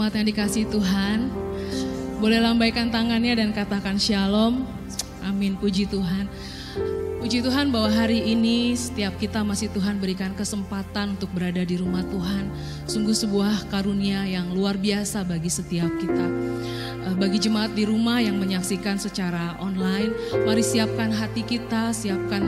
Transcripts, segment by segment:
Jemaat yang dikasihi Tuhan, boleh lambaikan tangannya dan katakan shalom. Amin, puji Tuhan. Puji Tuhan bahwa hari ini setiap kita masih Tuhan berikan kesempatan untuk berada di rumah Tuhan. Sungguh sebuah karunia yang luar biasa bagi setiap kita. Bagi jemaat di rumah yang menyaksikan secara online, mari siapkan hati kita, siapkan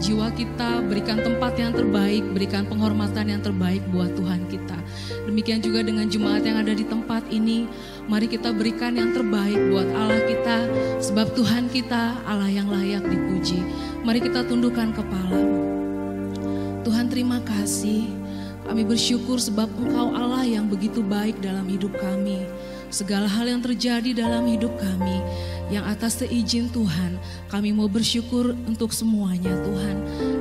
jiwa kita, berikan tempat yang terbaik, berikan penghormatan yang terbaik buat Tuhan kita. Demikian juga dengan jemaat yang ada di tempat ini, mari kita berikan yang terbaik buat Allah kita, sebab Tuhan kita Allah yang layak dipuji. Mari kita tundukkan kepala. Tuhan, terima kasih. Kami bersyukur sebab Engkau Allah yang begitu baik dalam hidup kami. Segala hal yang terjadi dalam hidup kami, yang atas seizin Tuhan, kami mau bersyukur untuk semuanya Tuhan.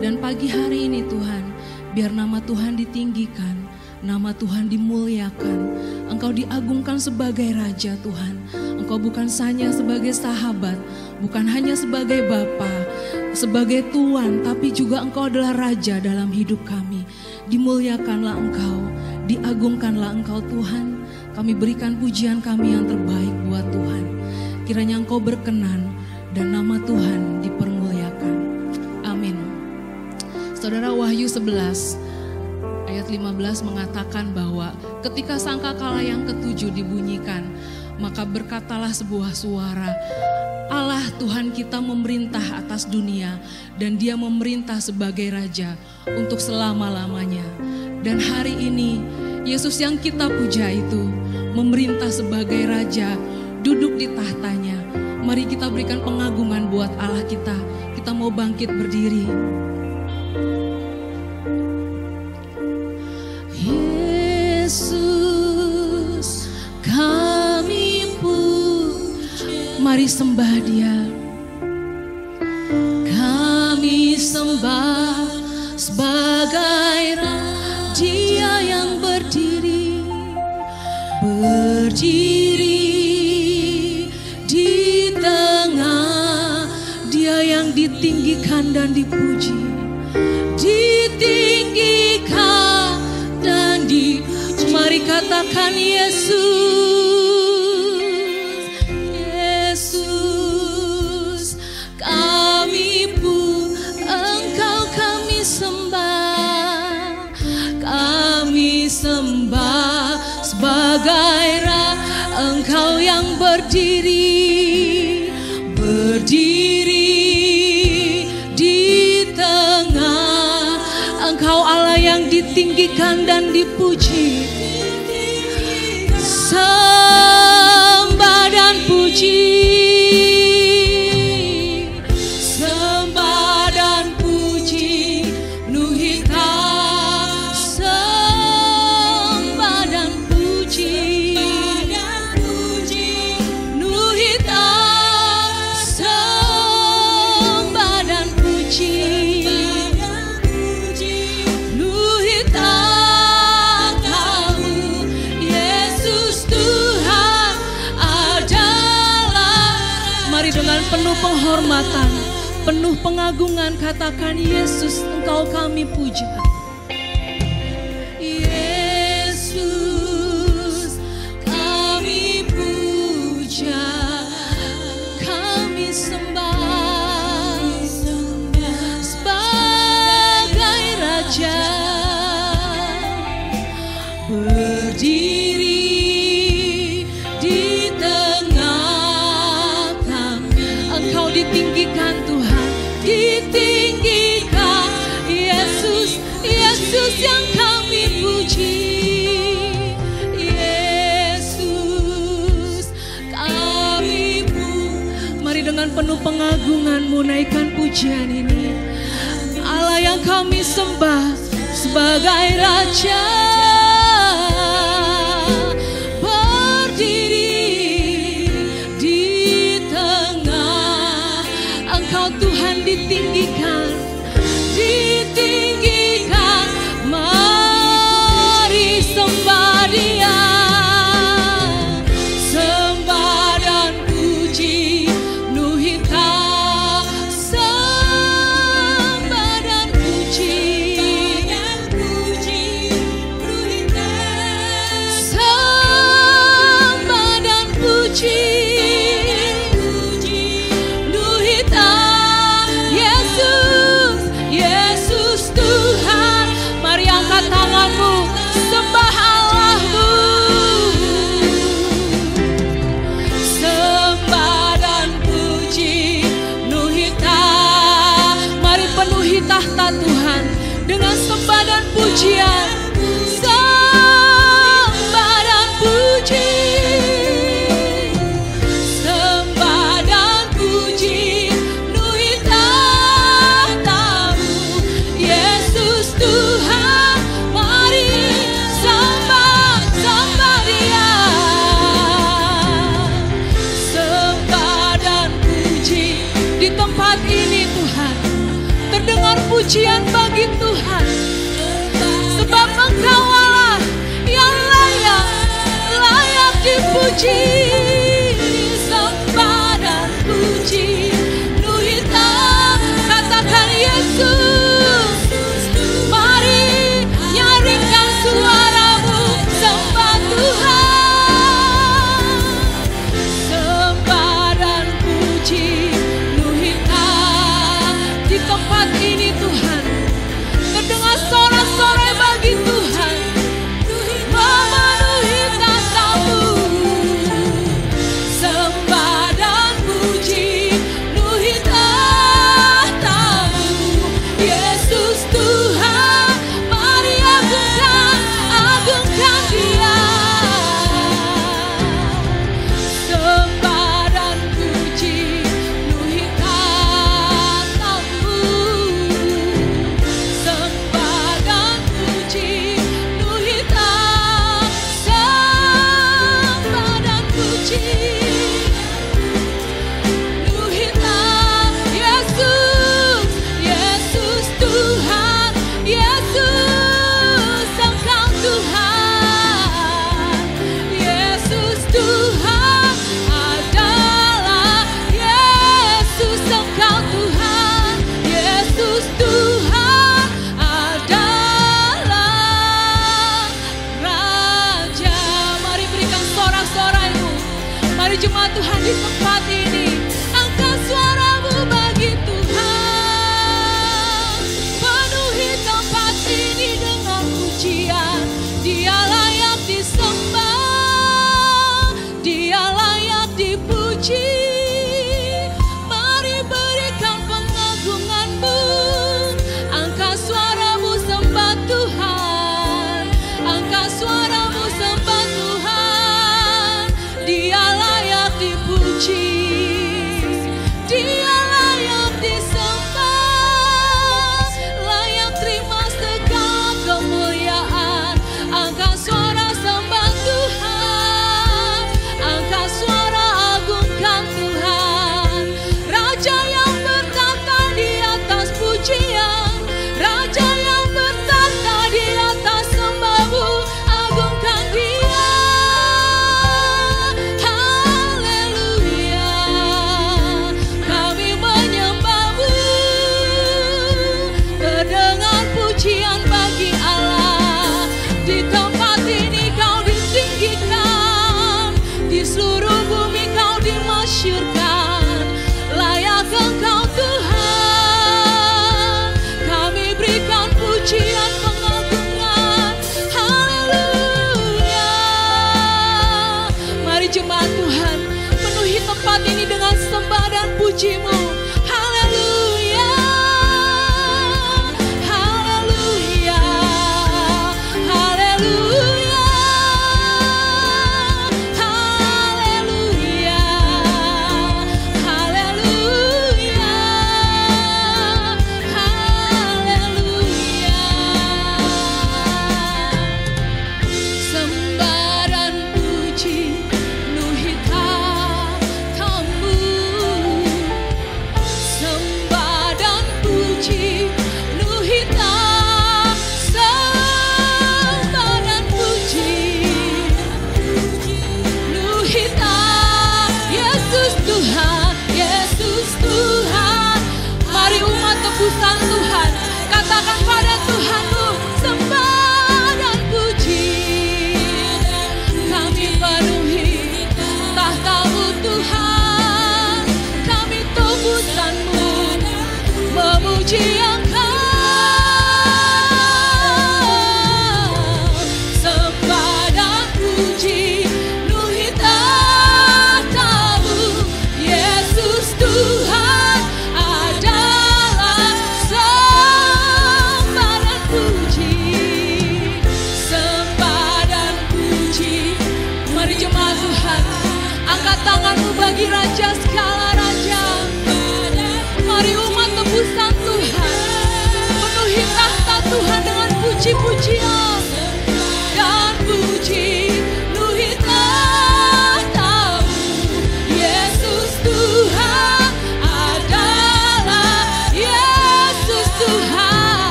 Dan pagi hari ini Tuhan, biar nama Tuhan ditinggikan, nama Tuhan dimuliakan. Engkau diagungkan sebagai Raja Tuhan. Engkau bukan hanya sebagai sahabat, bukan hanya sebagai Bapa, sebagai Tuan, tapi juga Engkau adalah Raja dalam hidup kami. Dimuliakanlah Engkau, diagungkanlah Engkau Tuhan. Kami berikan pujian kami yang terbaik buat Tuhan. Kiranya Engkau berkenan dan nama Tuhan dipermuliakan. Amin. Saudara, Wahyu 11 ayat 15 mengatakan bahwa ketika sangkakala yang ketujuh dibunyikan, maka berkatalah sebuah suara, Allah Tuhan kita memerintah atas dunia dan Dia memerintah sebagai Raja untuk selama-lamanya. Dan hari ini Yesus yang kita puja itu memerintah sebagai Raja, duduk di tahtanya. Mari kita berikan pengagungan buat Allah kita. Kita mau bangkit berdiri. Yesus kami puja. Mari sembah Dia. Kami sembah sebagai Raja, Dia yang berdiri di tengah, Dia yang ditinggikan dan dipuji, ditinggikan dan mari katakan Yesus, Yesus kami pun Engkau kami sembah, kami sembah sebagai Engkau yang berdiri di tengah, Engkau Allah yang ditinggikan dan dipuji. Sembah dan puji, sembah dan puji, nuhita. Sembah dan puji, nuhita. Sembah dan puji, nuhita kamu, Yesus Tuhan adalah. Mari dengan penuh penghormatan, penuh pengagungan katakan Yesus, Engkau kami puja. Yesus kami puja, kami sembah sebagai Raja, berdiri di tengah kami. Engkau ditinggikan Tuhan, ditinggikan Yesus, Yesus yang kami puji. Yesus kami puji. Mari dengan penuh pengagungan menaikkan pujian ini. Allah yang kami sembah sebagai Raja, berdiri di tengah, Engkau Tuhan ditinggikan, ditinggikan. Mari sembah Dia, sembah dan puji, nuhita. Sembah dan puji, nuhita. pujian, sembah dan puji, sembah dan puji, penuhi tahta-Mu, Yesus Tuhan. Mari sembah, sembah Dia, sembah dan puji. Di tempat ini Tuhan, terdengar pujian bagi Tuhan, sebab Engkau Allah yang layak dipuji. Sembah dan puji, penuhi katakan Yesus. Mari nyaringkan suaramu, sembah Tuhan, sembah dan puji, penuhi di tempat ini Tuhan, terdengar sorak-sorai bagi Tuhan, memenuhi tahta-Mu, sembah dan puji, penuhi tahta-Mu, Yesus Tuhan. Mari agungkan Dia, sembah dan puji, penuhi tahta-Mu, sembah dan puji, penuhi sembah dan puji, penuhi Yesus, Yesus Tuhan, Yesus Engkau Tuhan, Yesus Tuhan adalah, Yesus Engkau Tuhan, Yesus Tuhan adalah Raja. Mari berikan sorak-soraimu, mari jemaat Tuhan di tempat ini, angkat suaramu bagi Tuhan, penuhi tempat ini dengan pujian. Dia layak disembah, Dia layak dipuji. Mari berikan pengagunganmu, angkat suaramu sembah Tuhan, angkat suaramu sembah Tuhan. Dia layak dipuji, Dia layak disembah, layak terima segala kemuliaan. Angkat suara sembah Tuhan, angkat suara agungkan Tuhan, Raja yang bertata di atas pujian, Raja yang bertata di atas sembahmu, agungkan Dia. Haleluya, kami menyembahmu, terdengar pujian bagi Allah. Di tempat ini Kau ditinggikan, di seluruh bumi Kau dimasyurkan, layak Engkau Tuhan. Kami berikan pujian pengagungan, haleluya. Mari jemaat Tuhan, penuhi tempat ini dengan sembah dan puji-Mu, haleluya, haleluya, haleluya, haleluya, haleluya, haleluya. Sembah dan puji, penuhi tahta-Mu,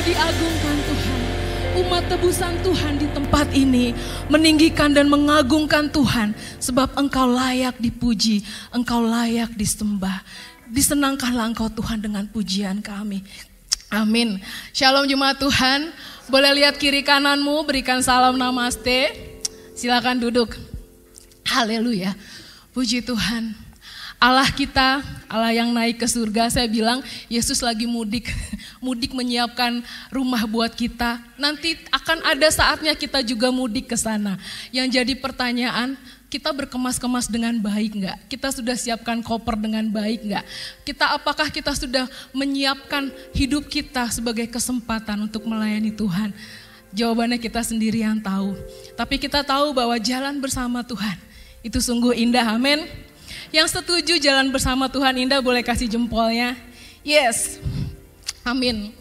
Engkau diagungkan Tuhan. Umat tebusan Tuhan di tempat ini meninggikan dan mengagungkan Tuhan, sebab Engkau layak dipuji, Engkau layak disembah. Disenangkanlah Engkau Tuhan dengan pujian kami. Amin. Shalom jemaat Tuhan. Boleh lihat kiri kananmu, berikan salam namaste. Silakan duduk. Haleluya. Puji Tuhan. Allah kita, Allah yang naik ke surga, saya bilang Yesus lagi mudik menyiapkan rumah buat kita. Nanti akan ada saatnya kita juga mudik ke sana. Yang jadi pertanyaan, kita berkemas-kemas dengan baik enggak? Kita sudah siapkan koper dengan baik enggak? Apakah kita sudah menyiapkan hidup kita sebagai kesempatan untuk melayani Tuhan? Jawabannya kita sendiri yang tahu. Tapi kita tahu bahwa jalan bersama Tuhan itu sungguh indah, amin. Yang setuju jalan bersama Tuhan indah boleh kasih jempolnya. Yes, amin.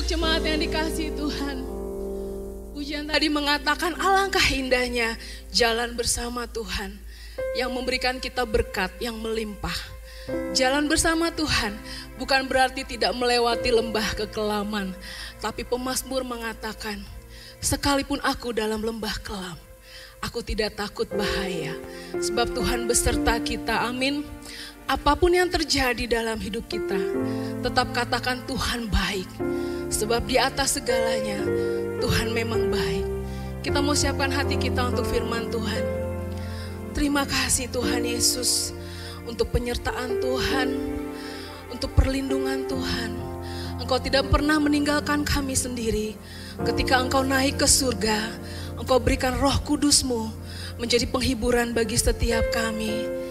Jemaat yang dikasihi Tuhan, pujian tadi mengatakan alangkah indahnya jalan bersama Tuhan yang memberikan kita berkat yang melimpah. Jalan bersama Tuhan bukan berarti tidak melewati lembah kekelaman, tapi pemazmur mengatakan, sekalipun aku dalam lembah kelam, aku tidak takut bahaya, sebab Tuhan beserta kita. Amin. Apapun yang terjadi dalam hidup kita, tetap katakan Tuhan baik. Sebab di atas segalanya, Tuhan memang baik. Kita mau siapkan hati kita untuk firman Tuhan. Terima kasih Tuhan Yesus untuk penyertaan Tuhan, untuk perlindungan Tuhan. Engkau tidak pernah meninggalkan kami sendiri. Ketika Engkau naik ke surga, Engkau berikan Roh Kudus-Mu menjadi penghiburan bagi setiap kami.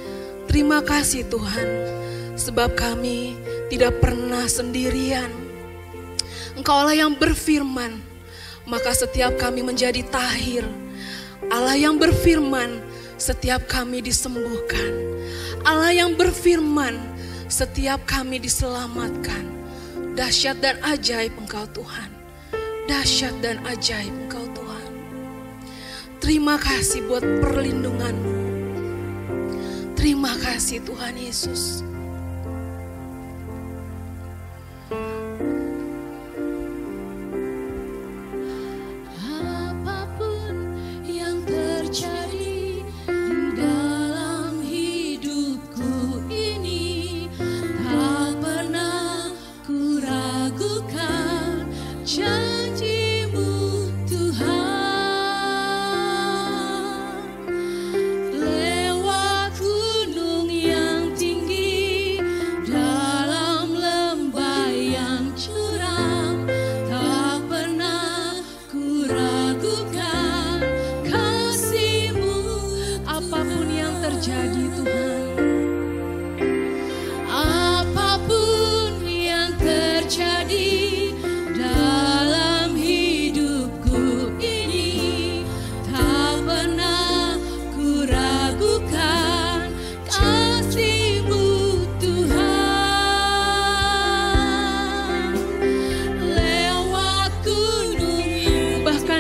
Terima kasih Tuhan, sebab kami tidak pernah sendirian. Engkau Allah yang berfirman, maka setiap kami menjadi tahir. Allah yang berfirman, setiap kami disembuhkan. Allah yang berfirman, setiap kami diselamatkan. Dahsyat dan ajaib Engkau Tuhan. Dahsyat dan ajaib Engkau Tuhan. Terima kasih buat perlindungan-Mu. Terima kasih Tuhan Yesus.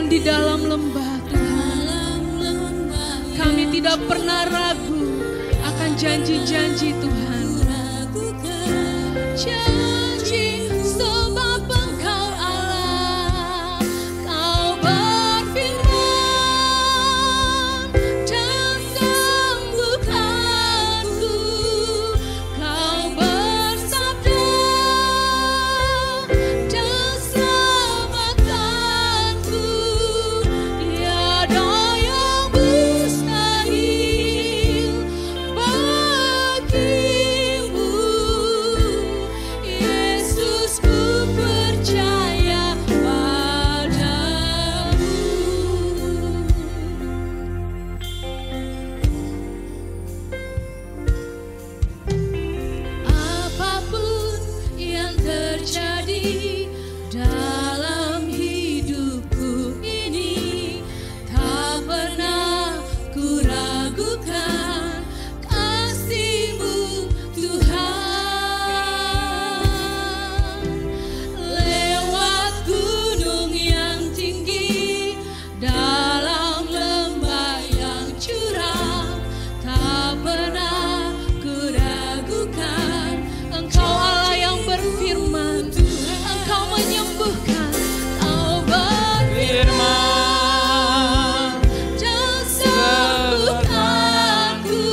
Di dalam lembah, kami tidak pernah ragu akan janji-janji Tuhan. Janji sebab Engkau Allah, Kau berfirman dan sembuhkanku. Kau bersabda dan selamatkanku. Tiada yang mustahil bagimu, Yesus, ku percaya padamu. Apapun yang terjadi dalam hidupku ini, tak pernah ku ragukan kasih-Mu Tuhan. Lewat gunung yang tinggi, dalam lembah yang curam, tak pernah ku ragukan. Engkau Allah yang berfirman, Engkau menyembuhkan. Kau berfirman dan sembuhkanku.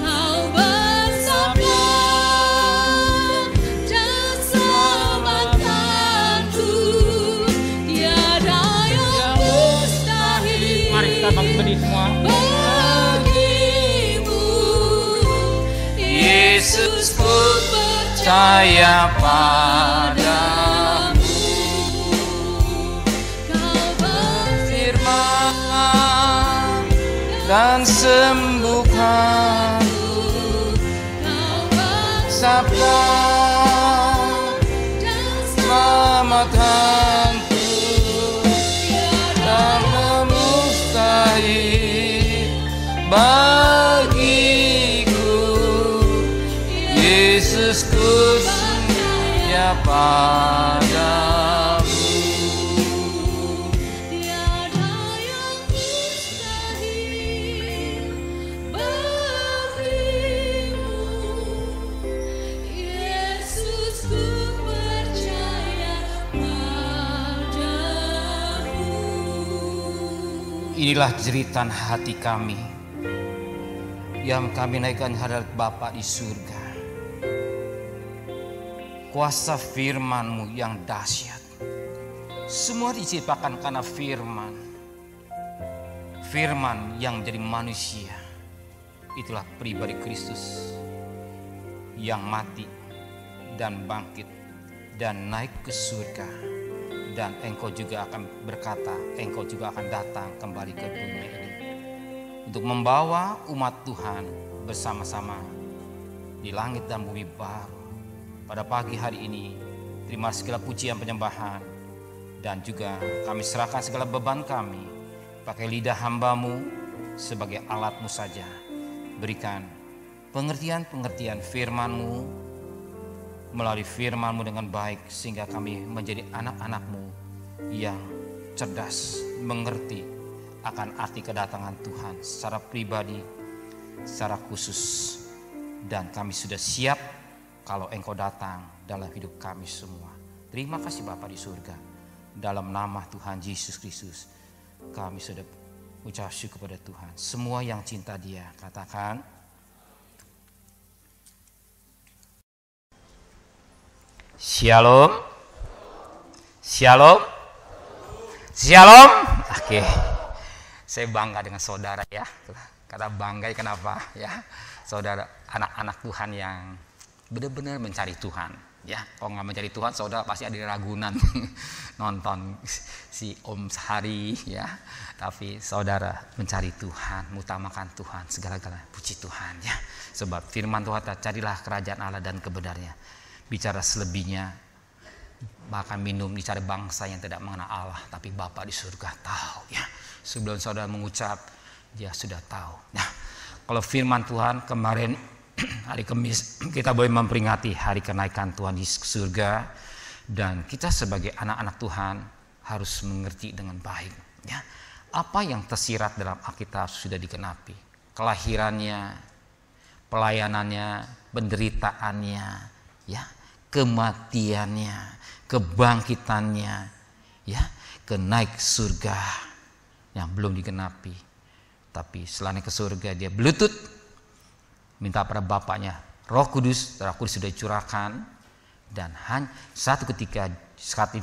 Kau bersabda dan selamatkanku. Tiada yang mustahil Mari kita bangkit berdiri semua. bagimu, Yesus, ku percaya padamu. Kau Firman dan sembuhkan, Kau sabda dan selamatkanku. Tak mustahil bagiku, Yesus, ku percaya padamu. tiada yang mustahil bagimu, Yesus, ku percaya padamu. Inilah jeritan hati kami yang kami naikkan hadirat Bapa di surga. Kuasa firman-Mu yang dahsyat. Semua diciptakan karena firman. Firman yang jadi manusia. Itulah pribadi Kristus yang mati dan bangkit dan naik ke surga. Dan Engkau juga akan berkata, Engkau juga akan datang kembali ke dunia ini untuk membawa umat Tuhan bersama-sama di langit dan bumi baru. Pada pagi hari ini, terima segala pujian penyembahan, dan juga kami serahkan segala beban kami, pakai lidah hamba-Mu sebagai alat-Mu saja. Berikan pengertian-pengertian firman-Mu, melalui firman-Mu dengan baik, sehingga kami menjadi anak-anak-Mu yang cerdas, mengerti akan arti kedatangan Tuhan secara pribadi, secara khusus. Dan kami sudah siap kalau Engkau datang dalam hidup kami semua. Terima kasih Bapa di surga. Dalam nama Tuhan Yesus Kristus, kami sudah ucap syukur kepada Tuhan. Semua yang cinta Dia, katakan Shalom. Shalom. Shalom. Oke. Saya bangga dengan saudara ya. Kata bangga kenapa ya? Saudara, anak-anak Tuhan yang benar-benar mencari Tuhan ya. Kalau nggak mencari Tuhan, saudara pasti ada ragunan nonton si Om Hari ya. Tapi saudara mencari Tuhan, mengutamakan Tuhan, segala-galanya. Puji Tuhan ya. Sebab firman Tuhan, carilah kerajaan Allah dan kebenarnya. Bicara selebihnya, bahkan minum dicari bangsa yang tidak mengenal Allah, tapi Bapa di surga tahu ya. Sebelum saudara mengucap, Dia sudah tahu. Nah, kalau firman Tuhan kemarin hari Kamis kita boleh memperingati hari kenaikan Tuhan di surga, dan kita sebagai anak-anak Tuhan harus mengerti dengan baik ya. Apa yang tersirat dalam Alkitab sudah digenapi. Kelahirannya, pelayanannya, penderitaannya ya, kematiannya, kebangkitannya ya, kenaik surga yang belum digenapi. Tapi setelah naik ke surga, Dia berlutut minta pada Bapaknya Roh Kudus. Roh Kudus sudah dicurahkan, dan satu ketika saat ini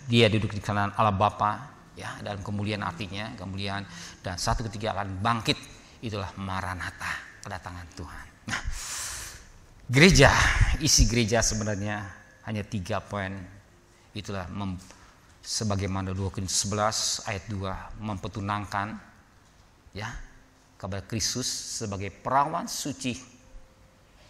Dia duduk di kanan Allah Bapa ya, dalam kemuliaan, artinya kemuliaan, dan satu ketika akan bangkit. Itulah Maranatha, kedatangan Tuhan. Nah, gereja, isi gereja sebenarnya hanya 3 poin. Itulah sebagaimana 2 Korintus 11 ayat 2, mempertunangkan ya kepada Kristus sebagai perawan suci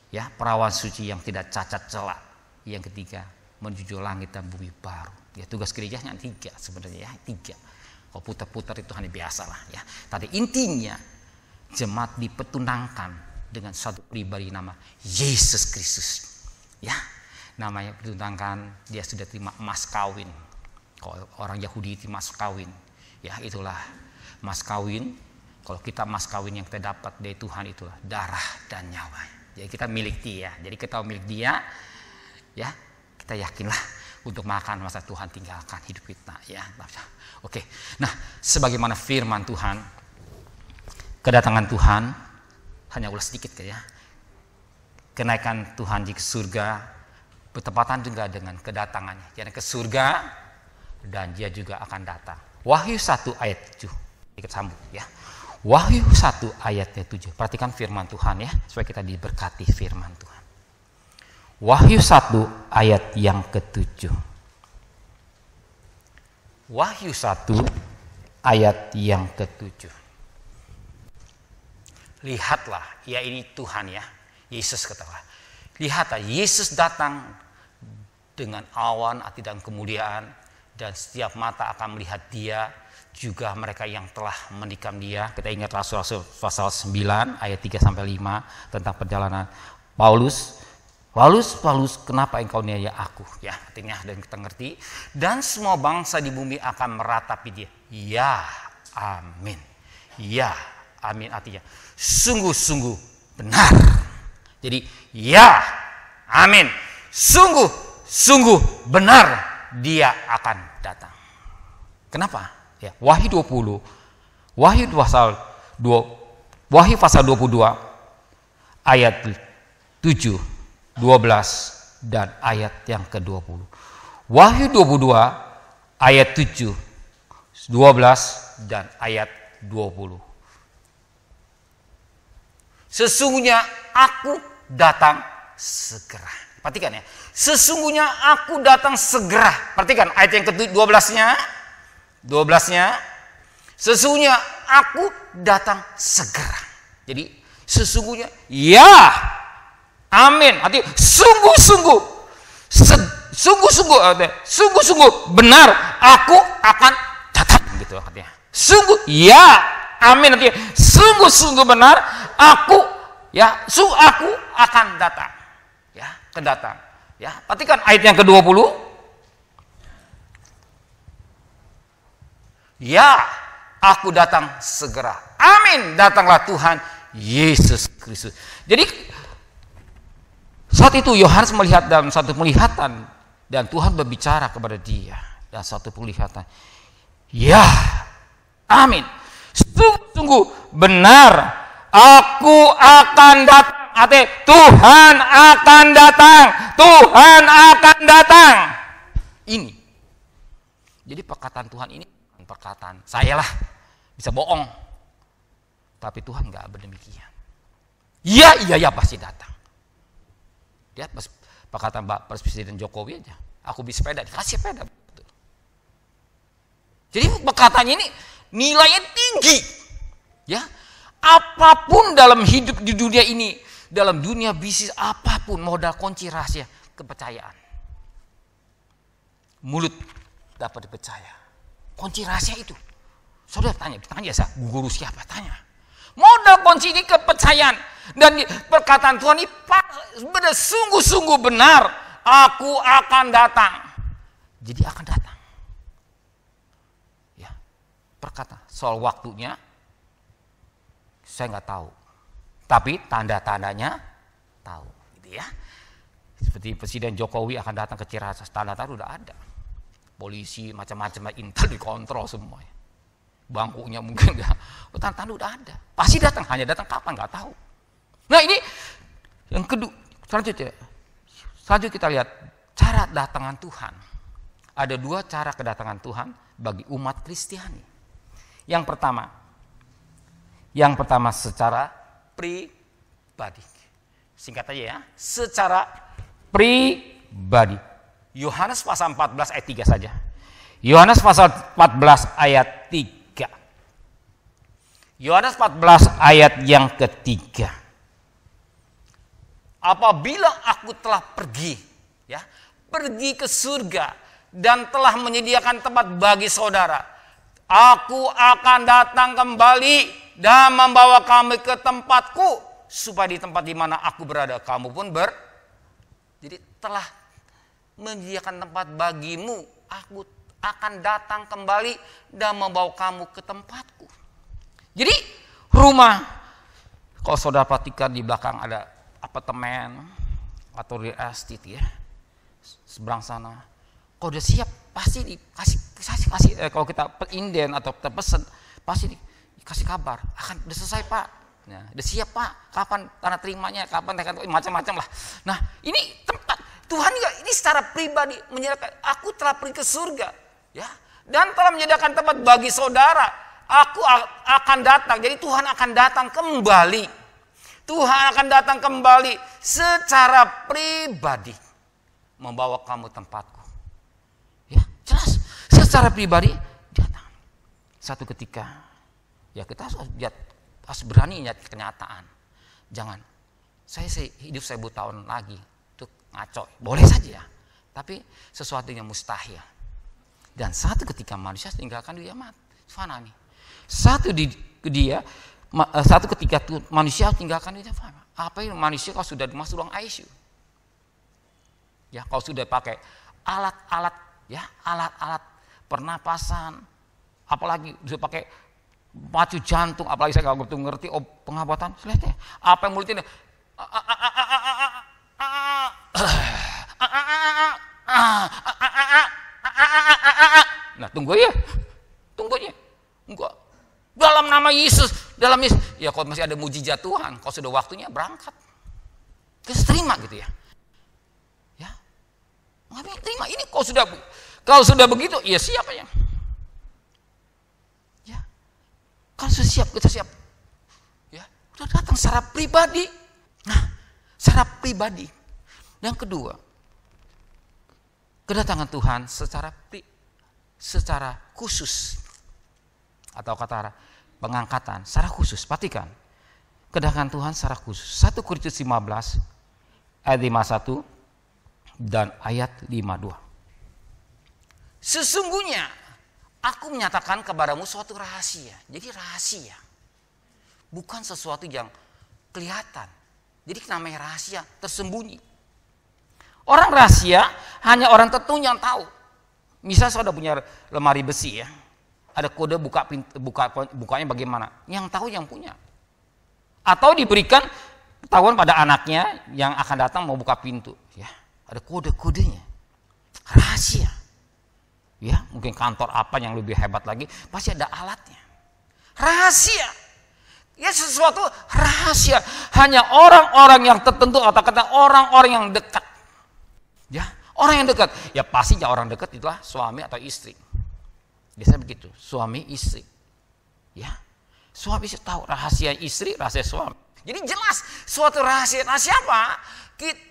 ya, perawan suci yang tidak cacat celah. Yang ketiga, menuju langit dan bumi baru ya. Tugas gerejanya 3 sebenarnya ya, 3. Kalau putar-putar itu hanya biasa lah ya. Tapi intinya jemaat dipertunangkan dengan satu pribadi nama Yesus Kristus ya. Namanya pertunangkan, Dia sudah terima mas kawin. Kalau orang Yahudi itu mas kawin ya, itulah mas kawin. Kalau kita mas kawin yang kita dapat dari Tuhan, itulah darah dan nyawa. Jadi kita milik Dia. Jadi kita milik Dia ya, kita yakinlah untuk makan masa Tuhan tinggalkan hidup kita ya. Oke. Nah, sebagaimana firman Tuhan, kedatangan Tuhan hanya ulas sedikit ya. Kenaikan Tuhan di surga bertepatan juga dengan kedatangannya. Jadi ke surga, dan Dia juga akan datang. Wahyu 1 ayat 7. Ikut sambung ya. Wahyu 1 ayatnya 7. Perhatikan firman Tuhan ya, supaya kita diberkati firman Tuhan. Wahyu 1 ayat yang ke-7. Wahyu 1 ayat yang ke-7. Lihatlah, ya ini Tuhan ya. Yesus katakan, lihatlah Yesus datang dengan awan, arti dan kemuliaan, dan setiap mata akan melihat Dia, juga mereka yang telah menikam Dia. Kita ingat Rasul-Rasul pasal 9 ayat 3-5 tentang perjalanan Paulus, kenapa engkau niaya aku? Ya, artinya dan kita ngerti. Dan semua bangsa di bumi akan meratapi Dia. Ya, amin. Ya, amin, artinya sungguh-sungguh benar. Jadi, ya, amin. Sungguh-sungguh benar Dia akan datang. Kenapa? Ya, Wahyu pasal 22 ayat 7, 12 dan ayat yang ke-20. Wahyu 22 ayat 7, 12 dan ayat 20. Sesungguhnya aku datang segera. Perhatikan ya. Sesungguhnya aku datang segera. Perhatikan ayat yang ke-12-nya. 12-nya. Sesungguhnya aku datang segera. Jadi sesungguhnya ya. Amin. Artinya sungguh-sungguh. Sungguh-sungguh benar aku akan datang gitu artinya. Sungguh ya. Amin. Artinya sungguh-sungguh benar aku akan datang. Ya, kedatang. Ya, perhatikan ayat yang ke-20. Ya, aku datang segera. Amin. Datanglah Tuhan Yesus Kristus. Jadi saat itu Yohanes melihat dalam satu penglihatan dan Tuhan berbicara kepada dia dalam satu penglihatan. Ya, amin. Sungguh-sungguh benar aku akan datang. Tuhan akan datang. Tuhan akan datang. Ini. Jadi perkataan Tuhan ini bukan perkataan saya lah. Bisa bohong. Tapi Tuhan nggak berdemikian. Iya pasti datang. Lihat perkataan Presiden Jokowi aja. Aku beli sepeda, dikasih sepeda. Jadi perkataannya ini nilainya tinggi. Ya. Apapun dalam hidup di dunia ini, dalam dunia bisnis apapun, modal kunci rahasia kepercayaan. Mulut dapat dipercaya. Kunci rahasia itu. Saudara tanya saya, guru siapa? Tanya. Modal kunci ini kepercayaan. Dan perkataan Tuhan ini benar, sungguh-sungguh benar. Aku akan datang. Jadi akan datang. Ya, perkataan soal waktunya saya nggak tahu, tapi tanda-tandanya tahu, gitu ya. Seperti Presiden Jokowi akan datang ke Ciracas, tanda-tanda udah ada. Polisi macam-macam, intel dikontrol semuanya. Bangkunya mungkin enggak, tanda-tanda udah ada. Pasti datang, hanya datang kapan nggak tahu. Nah ini yang kedua, selanjutnya kita lihat cara datangan Tuhan. Ada dua cara kedatangan Tuhan bagi umat Kristiani. Yang pertama secara pribadi. Singkat aja ya, secara pribadi. Yohanes pasal 14 ayat 3 saja. Yohanes pasal 14 ayat 3. Yohanes 14 ayat yang ketiga. Apabila aku telah pergi ke surga dan telah menyediakan tempat bagi saudara, aku akan datang kembali dan membawa kamu ke tempatku, supaya di tempat di mana aku berada kamu pun Jadi telah menyediakan tempat bagimu, aku akan datang kembali dan membawa kamu ke tempatku. Jadi rumah, kalau saudara perhatikan di belakang ada apartemen atau real estate ya, seberang sana. Kalau udah siap pasti dikasih kalau kita inden atau kita pesen pasti dikasih kabar udah selesai Pak, ya, udah siap Pak, kapan tanda terimanya, kapan macam-macam lah. Nah ini tempat Tuhan juga ini secara pribadi menyediakan, aku telah pergi ke surga ya dan telah menyediakan tempat bagi saudara, aku akan datang. Jadi Tuhan akan datang kembali. Tuhan akan datang kembali secara pribadi membawa kamu tempatku. Ya, jelas secara pribadi datang. Satu ketika ya kita harus berani lihat kenyataan. Jangan saya hidup 1000 tahun lagi itu ngaco. Boleh saja, tapi sesuatu yang mustahil. Dan satu ketika manusia tinggalkan dunia mati, fana nih. Satu ketika manusia tinggalkan dunia fana. Apa yang manusia kalau sudah masuk ruang ICU? Ya, kalau sudah pakai alat-alat pernapasan, apalagi sudah pakai pacu jantung, apalagi saya nggak ngerti pengobatan, lihat ya, apa yang mulutnya nah tunggu aja enggak, dalam nama Yesus, ya kalau masih ada mujizat Tuhan, kalau sudah waktunya berangkat, Kita terima gitu ya. Ya, nggak terima ini kalau sudah begitu, ya siap ya. Ya, kalau sudah siap kita siap. Ya, udah datang secara pribadi. Nah, secara pribadi. Yang kedua, kedatangan Tuhan secara khusus, atau kata pengangkatan secara khusus. Perhatikan, kedatangan Tuhan secara khusus. 1 Korintus 15 ayat 51 dan ayat 52. Sesungguhnya aku menyatakan kepadamu suatu rahasia. Jadi rahasia, bukan sesuatu yang kelihatan. Jadi namanya rahasia, tersembunyi. Orang rahasia hanya orang tertentu yang tahu. Misal saudara punya lemari besi ya, ada kode bukanya bagaimana, yang tahu yang punya. Atau diberikan ketahuan pada anaknya yang akan datang mau buka pintu, ya ada kode-kodenya, rahasia. Ya mungkin kantor apa yang lebih hebat lagi, pasti ada alatnya. Rahasia, ya sesuatu rahasia hanya orang-orang yang tertentu atau kata orang-orang yang dekat. Ya, orang yang dekat, ya pastinya orang dekat itulah suami atau istri. Biasanya begitu, suami istri. Ya, suami istri tahu rahasia istri, rahasia suami. Jadi jelas suatu rahasia apa?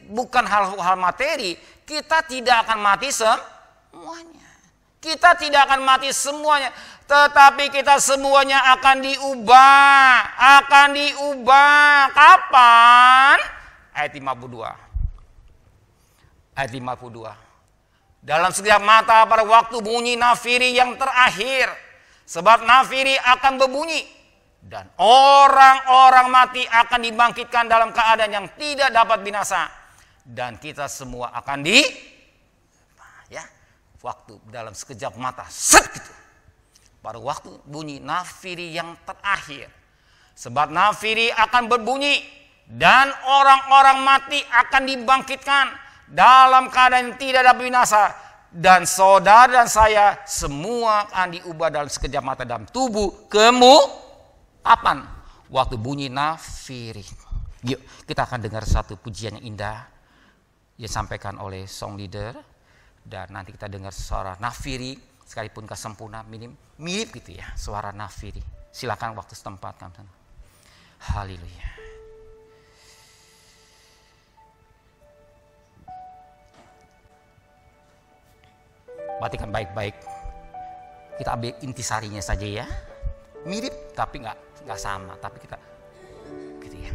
Bukan hal-hal materi. Kita tidak akan mati semuanya. Kita tidak akan mati semuanya, tetapi kita semuanya akan diubah. Akan diubah. Kapan? Ayat 52. Ayat 52. Dalam sekejap mata pada waktu bunyi nafiri yang terakhir. Sebab nafiri akan berbunyi. Dan orang-orang mati akan dibangkitkan dalam keadaan yang tidak dapat binasa. Dan kita semua akan ya, waktu dalam sekejap mata. Set gitu. Pada waktu bunyi nafiri yang terakhir. Sebab nafiri akan berbunyi. Dan orang-orang mati akan dibangkitkan dalam keadaan yang tidak ada binasa, dan saudara dan saya semua akan diubah dalam sekejap mata dalam tubuh kapan? Waktu bunyi nafiri. Yuk kita akan dengar satu pujian yang indah yang disampaikan oleh song leader, dan nanti kita dengar suara nafiri sekalipun kesempurna mirip gitu ya, suara nafiri. Silakan waktu setempat kamu. Haleluya. Perhatikan baik-baik. Kita ambil intisarinya saja ya. Mirip tapi nggak sama. Tapi kita gitu ya.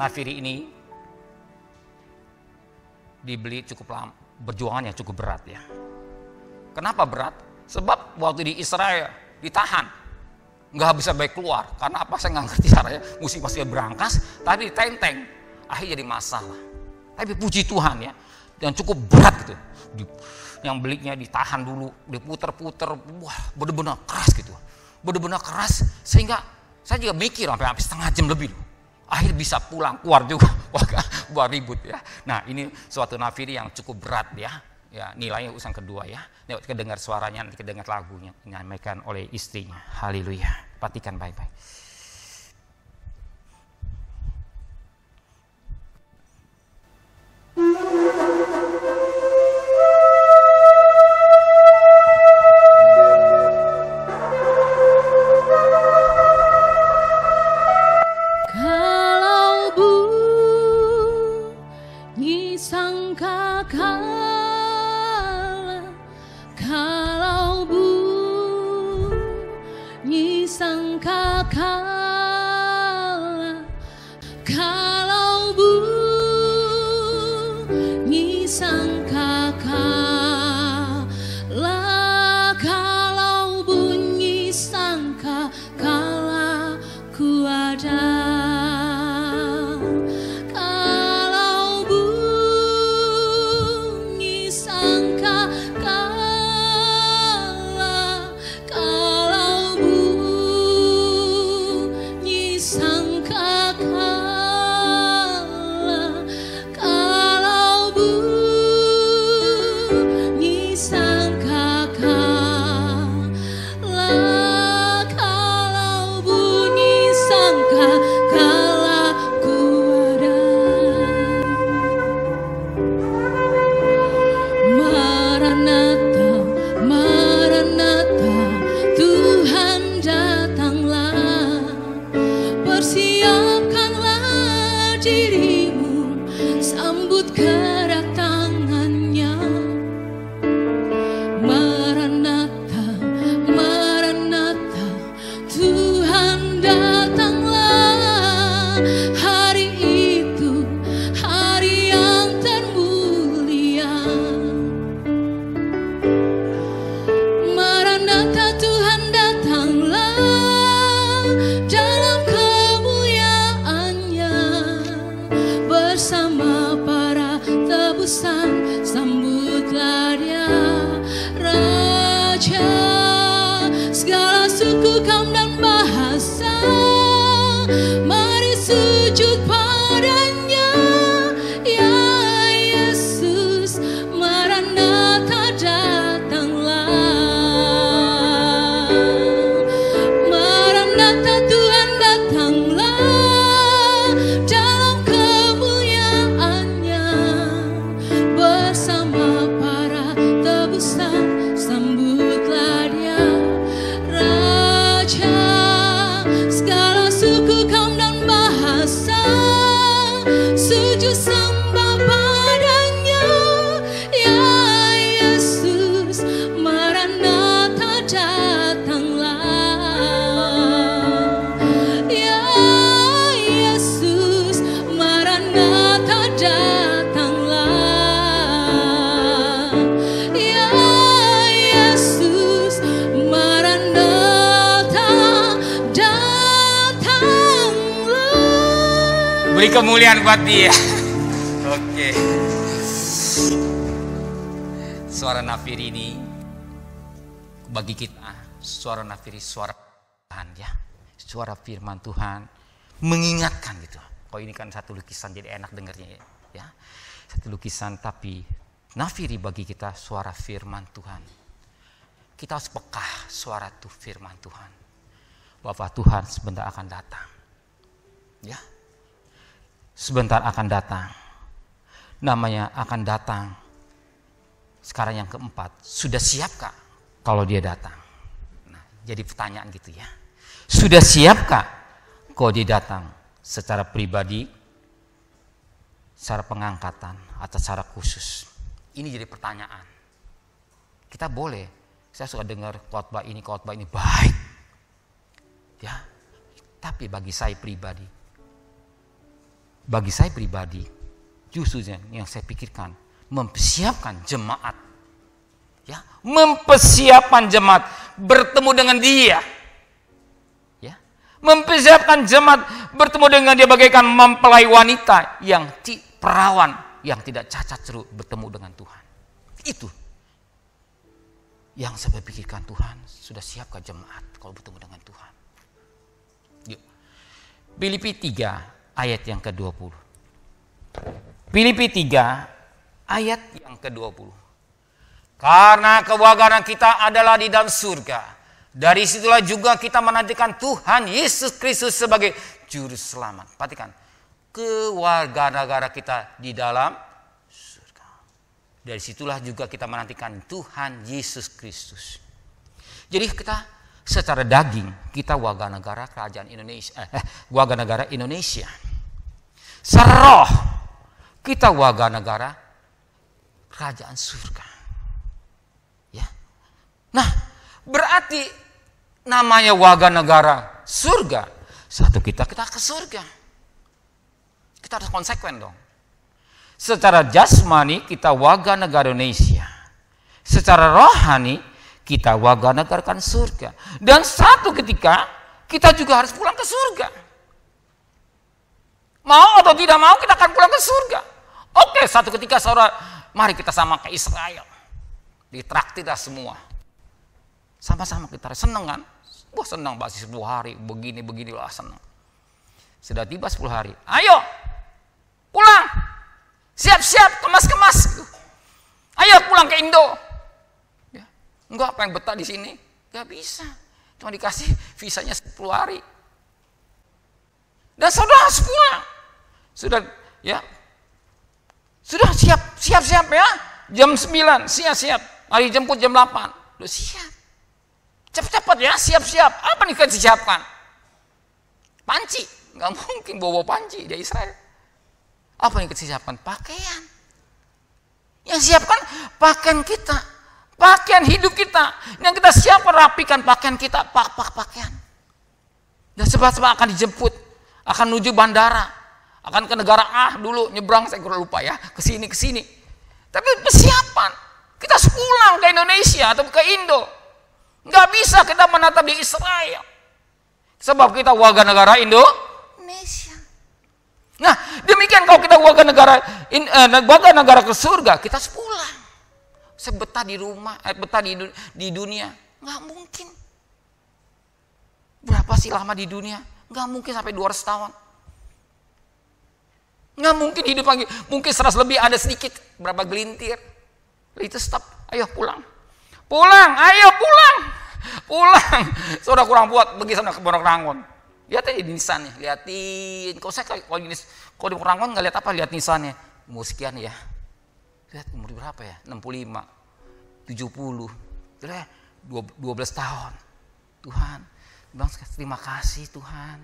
Nafiri ini dibeli cukup lama, berjuangannya cukup berat ya. Kenapa berat? Sebab waktu di Israel ditahan, nggak bisa baik keluar. Karena apa? Saya nggak ngerti caranya. Mesti berangkas, tapi ditenteng. Akhirnya jadi masalah. Tapi puji Tuhan ya. Yang cukup berat gitu, yang belinya ditahan dulu, diputer-puter, wah benar-benar keras gitu, benar-benar keras sehingga saya juga mikir sampai setengah jam lebih, akhir bisa pulang keluar juga, wah ribut ya. Nah ini suatu nafiri yang cukup berat ya nilainya urusan kedua ya. Nih kita dengar suaranya, nanti kita dengar lagunya dinyanyikan oleh istrinya. Haleluya, perhatikan baik-baik. tebusan, sambutlah dia, Raja. Segala suku, kaum dan bahasa, mari sujud padanya. Ya Yesus, Maranatha, datanglah. Maranatha, Tuhan datanglah dalam kemuliaannya, bersama para tebusan, sambutlah dia, Raja. Segala suku, kaum dan bahasa, sujud sembah padanya. Ya Yesus, Maranatha, datanglah. Ya Yesus, Maranatha, datanglah. Ya Yesus, Maranatha, datanglah. Beri kemuliaan buat dia. Oke. Suara nafiri ini bagi kita, suara nafiri, suara Tuhan ya. Suara firman Tuhan mengingatkan gitu. Kok ini kan satu lukisan jadi enak dengarnya ya. Satu lukisan, tapi nafiri bagi kita suara firman Tuhan. Kita harus peka suara tuh firman Tuhan. Bapak Tuhan sebentar akan datang. Ya. Sebentar akan datang. Namanya akan datang. Sekarang yang keempat, sudah siapkah kalau dia datang? Nah, jadi pertanyaan gitu ya. Sudah siapkah kalau dia datang secara pribadi, secara pengangkatan, atau secara khusus? Ini jadi pertanyaan. Kita boleh, saya suka dengar khotbah ini baik. Ya, tapi bagi saya pribadi, justru yang saya pikirkan, mempersiapkan jemaat, ya, mempersiapkan jemaat bertemu dengan dia, ya, mempersiapkan jemaat bertemu dengan dia bagaikan mempelai wanita yang perawan yang tidak cacat ceruk bertemu dengan Tuhan. Itu yang saya pikirkan, Tuhan sudah siapkah jemaat kalau bertemu dengan Tuhan? Yuk, Filipi 3 ayat yang ke-20. Filipi 3 ayat yang ke-20. Karena kewagaran kita adalah di dalam surga. Dari situlah juga kita menantikan Tuhan Yesus Kristus sebagai juru selamat. Perhatikan, kewarganegaraan kita di dalam surga. Dari situlah juga kita menantikan Tuhan Yesus Kristus. Jadi kita secara daging kita warga negara kerajaan Indonesia, warga negara Indonesia. Secara roh kita warga negara kerajaan surga. Ya. Nah, berarti namanya warga negara surga, satu kita ke surga. Kita harus konsekuen dong. Secara jasmani kita warga negara Indonesia. Secara rohani kita warga negara kan surga. Dan satu ketika kita juga harus pulang ke surga. Mau atau tidak mau kita akan pulang ke surga. Oke, satu ketika saudara, mari kita sama ke Israel. Ditraktir semua. Sama-sama kita senang kan? Wah senang, masih 10 hari, begini lah senang. Sudah tiba 10 hari, ayo pulang. Siap-siap, kemas-kemas. Ayo pulang ke Indo. Ya. Enggak, pengen betah di sini. Gak bisa. Cuma dikasih visanya 10 hari. Dan saudara harus pulang. Sudah ya. Sudah siap ya. Jam 9 siap. Hari jemput jam 8. Udah siap. Cepat-cepat ya, siap-siap. Apa nih kita siapkan? Panci. Gak mungkin bawa panci di Israel. Apa yang kita siapkan? Pakaian. Yang siapkan pakaian kita. Pakaian hidup kita. Yang kita siapkan, rapikan pakaian kita. Pakaian. Dan sebab-sebab akan dijemput. Akan menuju bandara. Akan ke negara dulu, nyebrang, saya kurang lupa ya. Kesini. Tapi persiapan. Kita harus pulang ke Indonesia atau ke Indo. Nggak bisa kita menatap di Israel. Sebab kita warga negara Indonesia. Nah, demikian kalau kita warga negara ke surga, kita pulang. Saya betah di rumah, betah di dunia, nggak mungkin. Berapa sih lama di dunia? Nggak mungkin sampai 200 tahun. Nggak mungkin hidup lagi. Mungkin 100 lebih, ada sedikit, berapa gelintir. Itu stop, ayo pulang. Pulang, ayo pulang. Pulang. Sudah kurang buat, pergi sana ke Pondok Rangon. Lihat aja di nisannya, liatin. Kalau saya kalau di Pondok Rangon nggak lihat apa, lihat nisannya. Umur sekian ya. Lihat umur berapa ya? 65, 70. Lihat 12 tahun. Tuhan, bilang terima kasih Tuhan.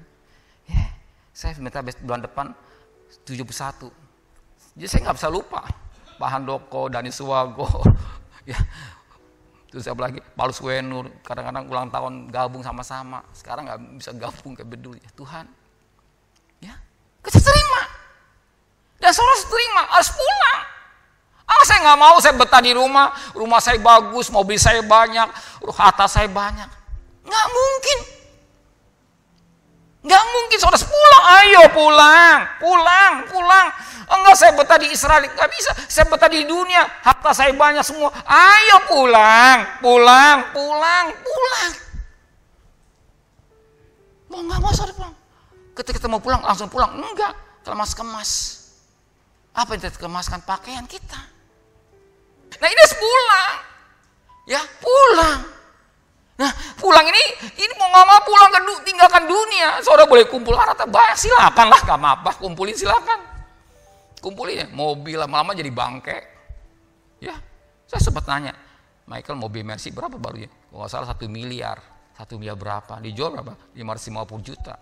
Ya, saya minta bulan depan 71. Jadi saya nggak bisa lupa. Pak Handoko, Dani Suwago, ya. Terus saya lagi Paulus Wenur, kadang-kadang ulang tahun gabung sama-sama. Sekarang nggak bisa gabung kayak bedul. Ya Tuhan, ya kita terima. Dan saudara terima, harus pulang. Saya nggak mau, saya betah di rumah saya bagus, mobil saya banyak, harta saya banyak. Nggak mungkin. Nggak mungkin saudara pulang, ayo pulang. Enggak, saya betah di Israel, nggak bisa. Saya betah di dunia, harta saya banyak semua. Ayo pulang. Mau nggak mau saudara pulang. Ketika kita mau pulang, langsung pulang. Enggak, kemas. Apa yang kita kemaskan? Pakaian kita. Nah ini harus pulang. Ya pulang. Nah pulang ini mau nggak mau pulang tinggalkan dunia. Saudara boleh kumpul harta banyak, silakan lah, nggak apa-apa, kumpulin silakan. Kumpulin ya, mobil lama-lama jadi bangke. Ya, saya sempat nanya, Michael mobil Mercy berapa barunya? Kalau nggak salah 1 miliar. 1 miliar berapa? Dijual berapa? 550 juta.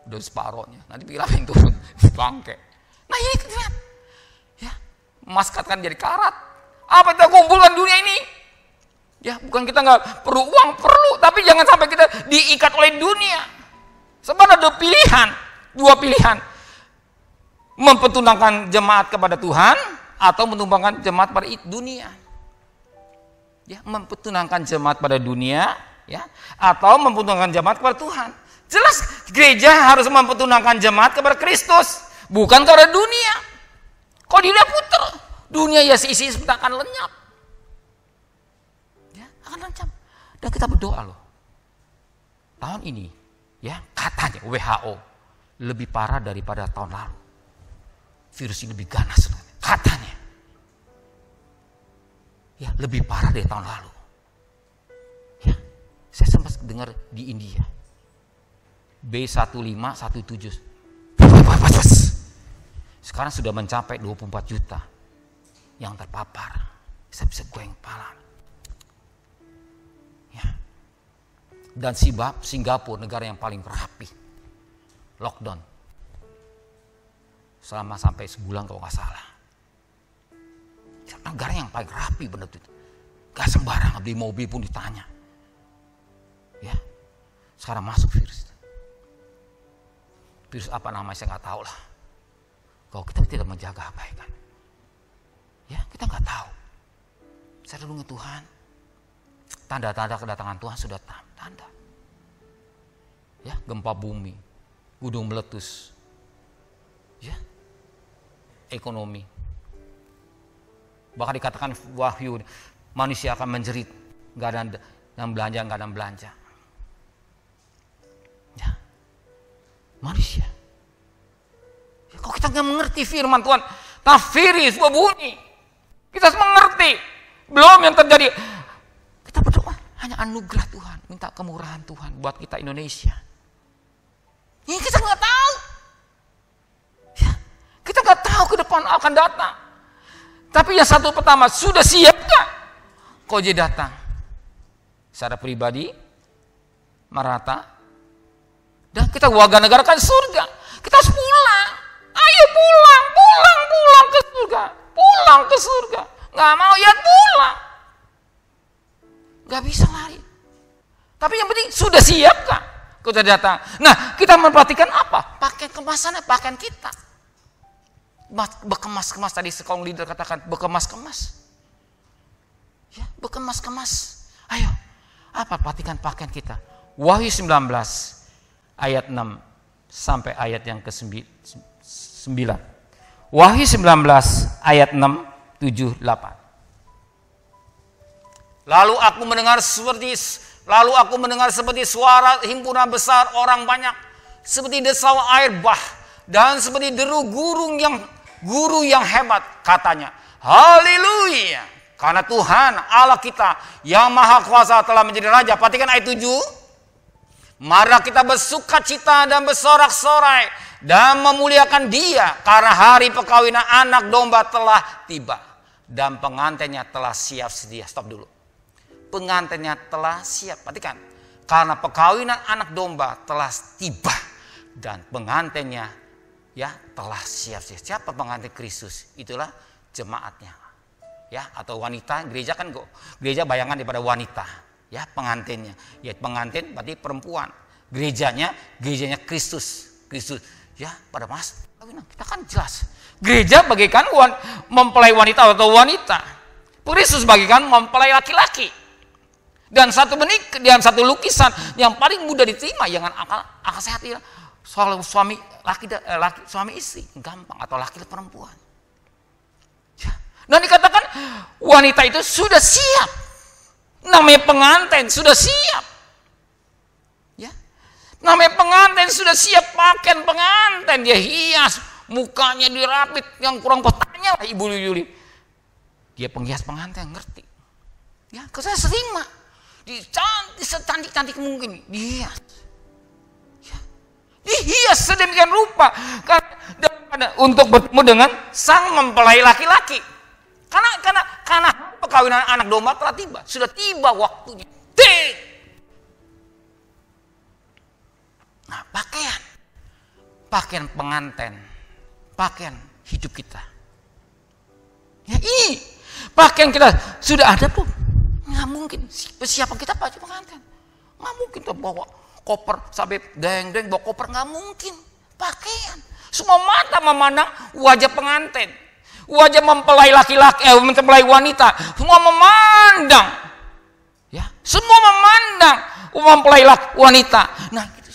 Udah separohnya. Nanti pirain turun, bangke. Nah ini lihat. Ya, emas kan jadi karat. Apa kita kumpulkan dunia ini? Ya, bukan kita nggak perlu uang, perlu. Tapi jangan sampai kita diikat oleh dunia. Sebenarnya ada pilihan, 2 pilihan. Mempertunangkan jemaat kepada Tuhan atau menumpangkan jemaat pada dunia. Ya, mempertunangkan jemaat pada dunia, ya, atau mempertunangkan jemaat kepada Tuhan. Jelas gereja harus mempertunangkan jemaat kepada Kristus, bukan kepada dunia. Kalau dia puter, dunia ya isi sebentar akan lenyap. Ya, akan lenyap. Dan kita berdoa loh. Tahun ini, ya, katanya WHO lebih parah daripada tahun lalu. Virus ini lebih ganas, katanya. Ya, lebih parah dari tahun lalu. Ya, saya sempat dengar di India. B1517. Sekarang sudah mencapai 24 juta yang terpapar. Saya bisa goyang kepala. Ya. Dan Singapura, negara yang paling rapi, lockdown selama sampai sebulan kalau nggak salah. Negara yang paling rapi benar itu. Gak sembarangan beli mobil pun ditanya. Ya, sekarang masuk virus. Virus apa namanya saya nggak tahu lah. Kalau kita tidak menjaga kebaikan, ya kita nggak tahu. Saya renungi Tuhan. Tanda-tanda kedatangan Tuhan sudah tanda. Ya, gempa bumi, gunung meletus. Ya, ekonomi. Bahkan dikatakan wahyu, manusia akan menjerit, nggak ada belanja. Ya, manusia. Ya, kok kita nggak mengerti firman Tuhan? Tafsiri sebuah bunyi. Kita harus mengerti. Belum yang terjadi. Kita berdoa hanya anugerah Tuhan, minta kemurahan Tuhan buat kita Indonesia. Ini kita nggak tahu. Kita nggak tahu ke depan akan datang. Tapi yang satu pertama, sudah siapkah kau jadi datang? Secara pribadi, merata. Dan kita warga negara kan surga. Kita harus pulang. Ayo pulang ke surga. Pulang ke surga. Nggak mau ya pulang. Nggak bisa lari. Tapi yang penting sudah siapkah kau jadi datang? Nah, kita memperhatikan apa? Pakaian kemasannya, pakaian kita. Berkemas-kemas, tadi sekolah leader katakan berkemas-kemas. Ya, berkemas-kemas. Ayo, apa perhatikan pakaian kita? Wahyu 19 ayat 6 sampai ayat yang ke-9. 9. Wahyu 19 ayat 6, 7, 8. Lalu aku mendengar seperti suara himpunan besar orang banyak, seperti desau air bah, dan seperti deru guru yang hebat. Katanya, haleluya, karena Tuhan Allah kita yang maha kuasa telah menjadi raja. Perhatikan ayat 7. Mari kita bersukacita dan bersorak-sorai dan memuliakan Dia, karena hari perkawinan anak domba telah tiba dan pengantinnya telah siap sedia. Stop dulu. Pengantinnya telah siap. Perhatikan, karena perkawinan anak domba telah tiba dan pengantinnya telah siap. Siapa pengantin Kristus? Itulah jemaatnya. Ya, atau wanita. Gereja kan gereja bayangan daripada wanita. Ya, pengantinnya. Ya, pengantin berarti perempuan. Gerejanya Kristus. Ya, pada mas kawinan kita kan jelas. Gereja bagikan mempelai wanita atau wanita. Kristus bagikan mempelai laki-laki. Dan satu lukisan yang paling mudah diterima dengan akal sehat ya, soal suami istri gampang, atau laki dan perempuan. Ya. Dan dikatakan wanita itu sudah siap. Namanya pengantin sudah siap. Ya. Namanya pengantin sudah siap, pakaian pengantin dia hias, mukanya dirapit, yang kurang kotanya lah Ibu Yuli. Dia penghias pengantin, ngerti. Ya, saya sering mah secantik-cantik mungkin dihias. Ya. Dihias sedemikian rupa untuk bertemu dengan sang mempelai laki-laki. Karena perkawinan anak domba telah tiba, sudah tiba waktunya. Nah, pakaian pengantin, pakaian hidup kita. Ya, ini pakaian kita sudah ada tuh. Nggak mungkin persiapan kita baju pengantin. Nggak mungkin kita bawa koper sampai deng-deng bawa koper, nggak mungkin. Pakaian. Semua mata memandang wajah pengantin, wajah mempelai laki-laki, mempelai wanita. Semua memandang, ya, semua memandang mempelai wanita. Nah, gitu.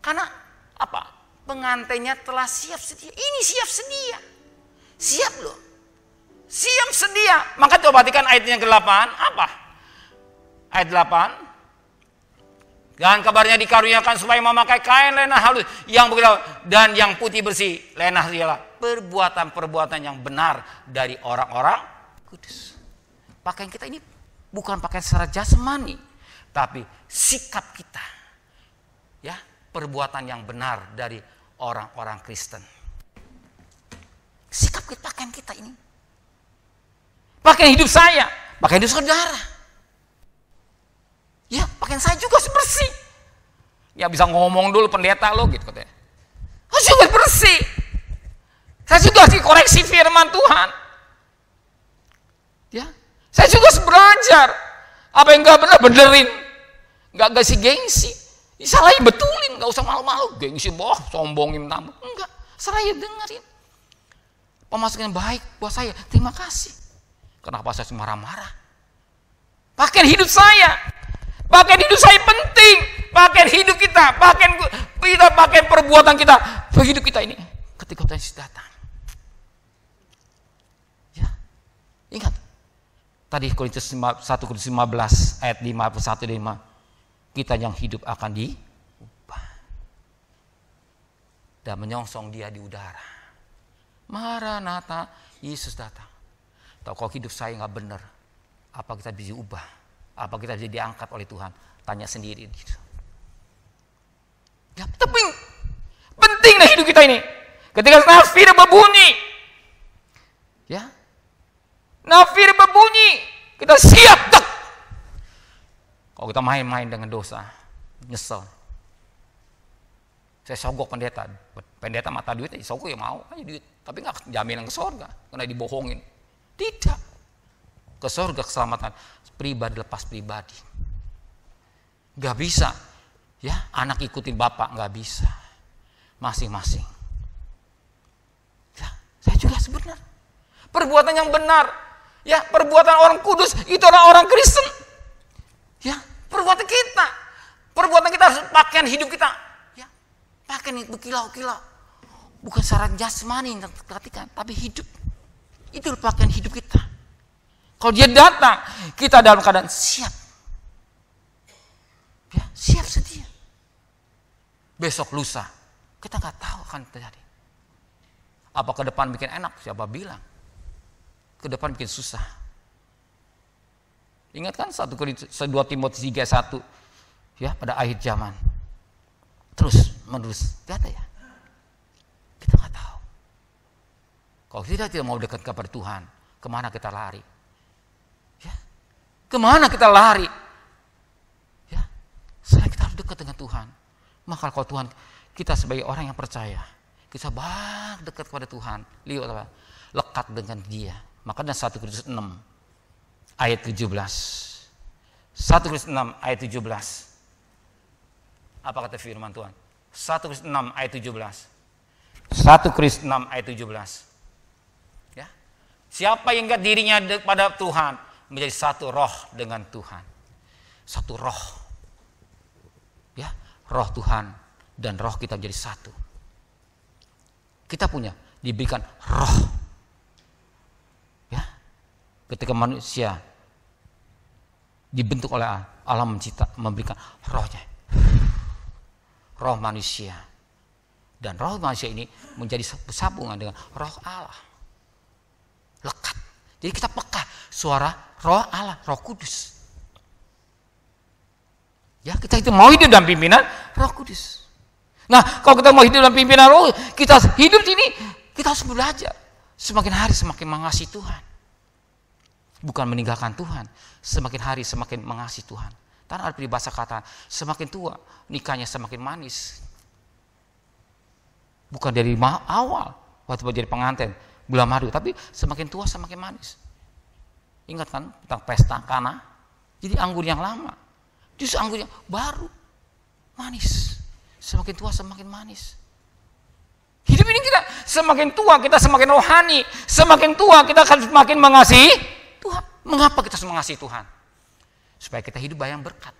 Karena apa? Pengantinnya telah siap sedia. Ini siap sedia, siap loh. Siap sedia. Maka coba perhatikan ayat yang ke-8. Apa? Ayat 8. Dan kabarnya dikaruniakan supaya memakai kain lenah halus yang berkilau dan yang putih bersih. Lenah ialah perbuatan-perbuatan yang benar dari orang-orang kudus. Pakaian kita ini bukan pakaian secara jasmani, tapi sikap kita. Ya, perbuatan yang benar dari orang-orang Kristen. Sikap kita, pakaian kita ini. Pakaian hidup saya, pakaian hidup saudara. Ya, pakaian saya juga bersih. Ya, bisa ngomong dulu pendeta lo gitu katanya. Harus juga bersih. Saya juga harus koreksi firman Tuhan. Ya, saya juga harus belajar. Apa yang enggak benar benerin. Enggak kasih gengsi. Salahin betulin, enggak usah malu-malu. Gengsi sombongin tambah. Enggak, salahin dengerin. Pemasukan yang baik buat saya. Terima kasih. Kenapa saya marah-marah? Pakaian hidup saya penting. Pakaian hidup kita, pakaian perbuatan kita, hidup kita ini. Ketika Tuhan Yesus datang, ya, ingat tadi 1 Korintus 15 ayat 5 kita yang hidup akan diubah dan menyongsong Dia di udara. Maranatha, Yesus datang. Tahu kalau hidup saya nggak benar, apa kita bisa ubah? Apa kita bisa diangkat oleh Tuhan? Tanya sendiri. Ya, tapi pentinglah hidup kita ini. Ketika nafir berbunyi, ya, nafir berbunyi, kita siap tak? Kalau kita main-main dengan dosa, nyesel. Saya sogok pendeta mata duit, sogok ya mau aja duit, tapi nggak jaminan ke surga, karena dibohongin. Tidak. Ke surga keselamatan pribadi lepas pribadi. Gak bisa. Ya, anak ikutin bapak, gak bisa. Masing-masing. Ya, saya juga sebenarnya. Perbuatan yang benar. Ya, perbuatan orang kudus itu adalah orang Kristen. Ya, perbuatan kita. Perbuatan kita harus pakaian hidup kita. Ya, pakaian berkilau-kilau. Bukan secara jasmani yang terkatikan, tapi hidup. Itu pakaian hidup kita. Kalau dia datang, kita dalam keadaan siap. Ya, siap sedia. Besok lusa, kita nggak tahu akan terjadi. Apa ke depan bikin enak? Siapa bilang? Ke depan bikin susah. Ingat kan 2 Timotius 3:1 ya, pada akhir zaman. Terus menerus, tidak ada ya. Kita nggak tahu. Kalau kita tidak mau dekat kepada Tuhan, kemana kita lari? Ya, kemana kita lari? Ya, selain kita harus dekat dengan Tuhan. Maka kalau Tuhan, kita sebagai orang yang percaya, kita banyak dekat kepada Tuhan, lihat apa? Lekat dengan Dia. Makanya 1 Korintus 6 ayat 17. 1 Korintus 6 ayat 17. Apa kata firman Tuhan? 1 Korintus 6 ayat 17. 1 Korintus 6 ayat 17. Ya. Siapa yang ingat dirinya pada Tuhan menjadi satu roh dengan Tuhan. Satu roh. Ya, roh Tuhan dan roh kita menjadi satu. Kita punya diberikan roh. Ya. Ketika manusia dibentuk oleh Allah mencipta, memberikan rohnya. Roh manusia. Dan roh manusia ini menjadi bersambungan dengan roh Allah. Lekat. Jadi kita peka suara roh Allah, Roh Kudus. Ya, kita itu mau hidup dalam pimpinan Roh Kudus. Nah, kalau kita mau hidup dalam pimpinan Roh, kita hidup ini, kita harus belajar. Semakin hari semakin mengasihi Tuhan. Bukan meninggalkan Tuhan. Semakin hari semakin mengasihi Tuhan. Karena ada peribahasa kata, semakin tua nikahnya semakin manis. Bukan dari awal waktu jadi pengantin gula madu, tapi semakin tua semakin manis. Ingat kan tentang pesta Kana? Jadi anggur yang lama, justru anggur yang baru manis. Semakin tua semakin manis. Hidup ini kita semakin tua kita semakin rohani, semakin tua kita akan semakin mengasihi Tuhan. Mengapa kita harus mengasihi Tuhan? Supaya kita hidup bayang berkat.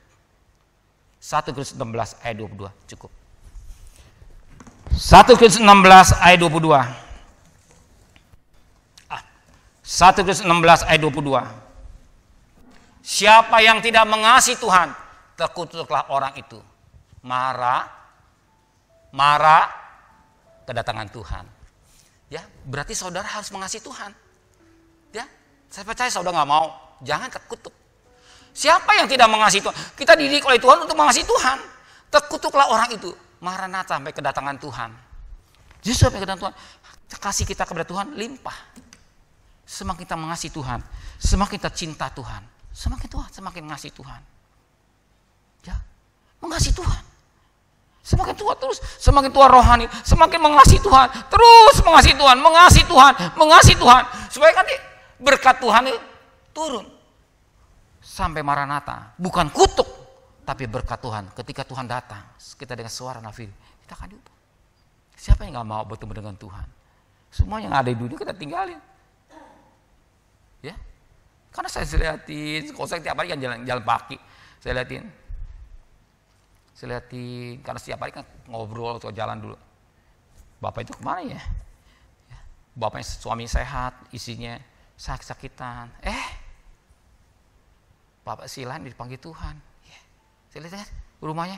1 Korintus 16 ayat 22 cukup. 1 Korintus 16 ayat 22. 1 Korintus 16 ayat 22. Siapa yang tidak mengasihi Tuhan, terkutuklah orang itu. Marah kedatangan Tuhan. Ya, berarti saudara harus mengasihi Tuhan. Ya, saya percaya saudara nggak mau, jangan terkutuk. Siapa yang tidak mengasihi Tuhan? Kita dididik oleh Tuhan untuk mengasihi Tuhan. Terkutuklah orang itu. Maranatha, sampai kedatangan Tuhan. Justru sampai kedatangan Tuhan, kasih kita kepada Tuhan limpah. Semakin kita mengasihi Tuhan, semakin kita cinta Tuhan, semakin tua semakin mengasihi Tuhan. Ya, mengasihi Tuhan. Semakin tua terus, semakin tua rohani, semakin mengasihi Tuhan, terus mengasihi Tuhan, mengasihi Tuhan, mengasihi Tuhan, supaya nanti berkat Tuhan itu turun sampai Maranatha, bukan kutuk, tapi berkat Tuhan. Ketika Tuhan datang, kita dengan suara nafir, kita akan diubah. Siapa yang nggak mau bertemu dengan Tuhan? Semua yang ada di dunia kita tinggalin. Ya, karena saya lihatin, kalau saya tiap hari kan jalan pagi, saya lihatin, karena setiap hari kan ngobrol atau jalan dulu. Bapak itu kemana ya? Bapaknya suami sehat, isinya sakit-sakitan. Bapak Silan dipanggil Tuhan. Saya lihat kan rumahnya,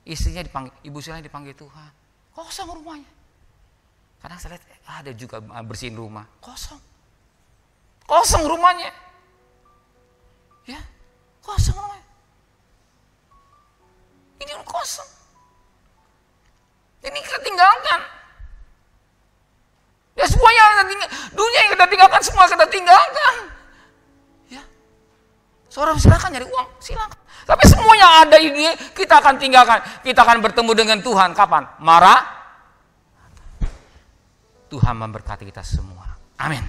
istrinya dipanggil, ibu Silan dipanggil Tuhan. Kosong rumahnya. Kadang saya lihat ada juga bersihin rumah, kosong rumahnya. Ya, kosong rumahnya. Ini kosong. Ini kita tinggalkan. Ya semuanya kita tinggal, dunia yang kita tinggalkan semua kita tinggalkan. Ya, seorang silakan nyari uang, silakan. Tapi semuanya ada ini kita akan tinggalkan. Kita akan bertemu dengan Tuhan kapan? Tuhan memberkati kita semua. Amin.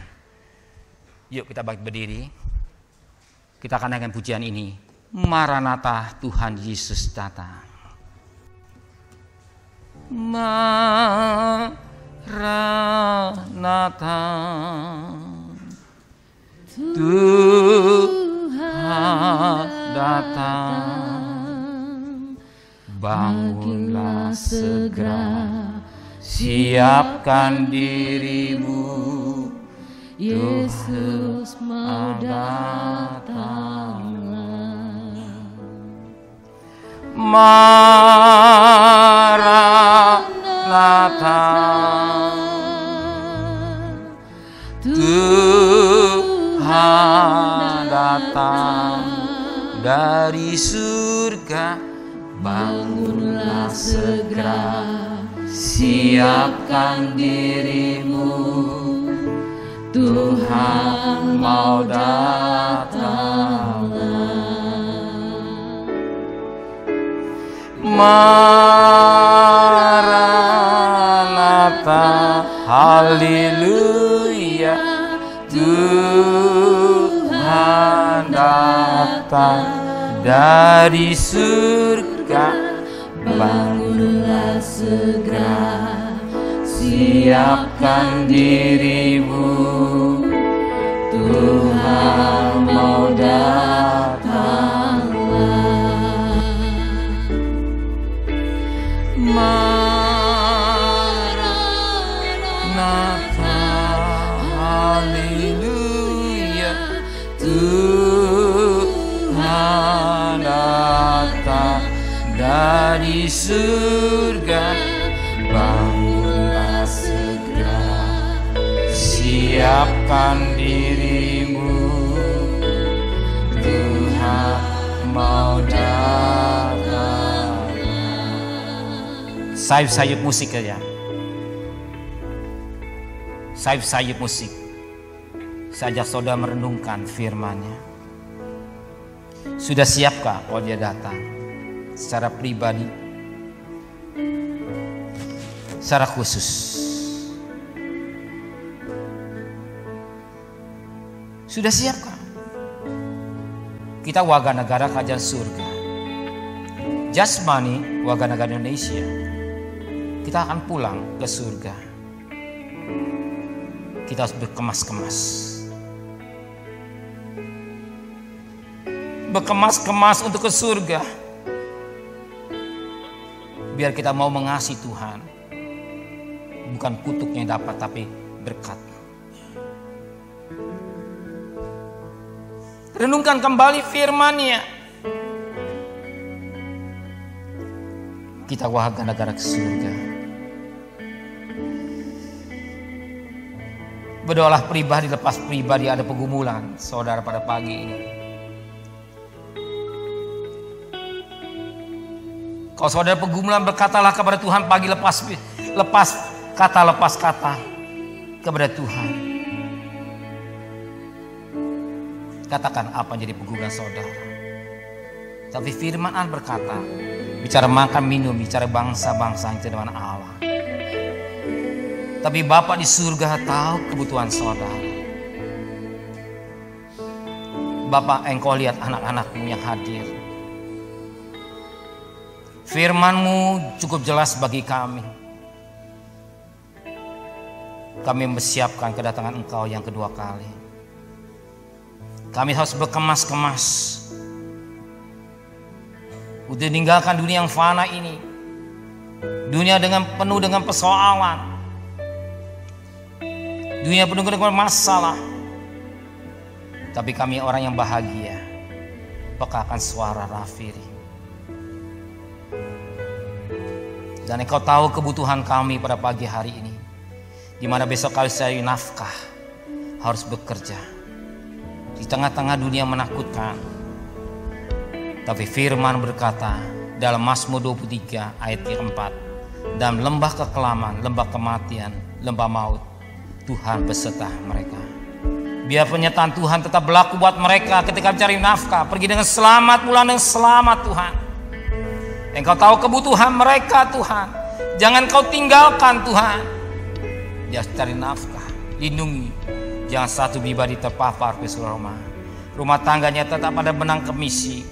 Yuk kita bangkit berdiri. Kita akan naikkan pujian ini. Maranatha, Tuhan Yesus datang. Maranatha, Tuhan datang. Bangunlah segera, siap siapkan dirimu, Yesus mau datanglah. Maranatha, Tuhan datang dari surga. Bangunlah segera, siapkan dirimu, Tuhan mau datang. Maranatha, haleluya, Tuhan datang dari surga. Bangunlah segera, siapkan dirimu, Tuhan mau datanglah. Maranatha, haleluya, Tuhan datang dari surga. Bangunlah segera, siapkan dirimu, Tuhan mau datang. Sayup-sayup musik aja. Sayup-sayup musik. Saja saudara merenungkan firman-Nya. Sudah siapkah kalau Dia datang? Secara pribadi, secara khusus. Sudah siapkah? Kita warga negara kerajaan surga. Jasmani warga negara Indonesia. Kita akan pulang ke surga. Kita harus berkemas-kemas. Berkemas-kemas untuk ke surga. Biar kita mau mengasihi Tuhan. Bukan kutuknya yang dapat, tapi berkat. Renungkan kembali firman-Nya. Kita warga negara ke surga. Berdoalah pribadi lepas pribadi, ada pergumulan saudara pada pagi ini. Kalau saudara pergumulan, berkatalah kepada Tuhan pagi, lepas kata kepada Tuhan. Katakan apa yang jadi pergumulan saudara. Tapi firman Allah berkata, bicara makan minum, bicara bangsa-bangsa yang tidak Allah. Tapi Bapa di surga tahu kebutuhan saudara. Bapa, Engkau lihat anak-anak-Mu yang hadir. Firman-Mu cukup jelas bagi kami. Kami mempersiapkan kedatangan Engkau yang kedua kali. Kami harus berkemas-kemas untuk meninggalkan dunia yang fana ini. Dunia penuh dengan persoalan. Dunia penuh dengan masalah. Tapi kami orang yang bahagia. Pekakan suara Rafiri. Dan Engkau tahu kebutuhan kami pada pagi hari ini. Di mana besok kali saya nafkah harus bekerja. Di tengah-tengah dunia menakutkan. Tapi firman berkata dalam Mazmur 23 ayat 4. Dalam lembah kekelaman, lembah kematian, lembah maut, Tuhan beserta mereka. Biar penyertaan Tuhan tetap berlaku buat mereka ketika mencari nafkah. Pergi dengan selamat, pulang dengan selamat Tuhan. Engkau tahu kebutuhan mereka Tuhan. Jangan Kau tinggalkan Tuhan. Dia cari nafkah, lindungi. Jangan satu pribadi terpapar ke seluruh rumah. Rumah tangganya tetap ada benang kemisi.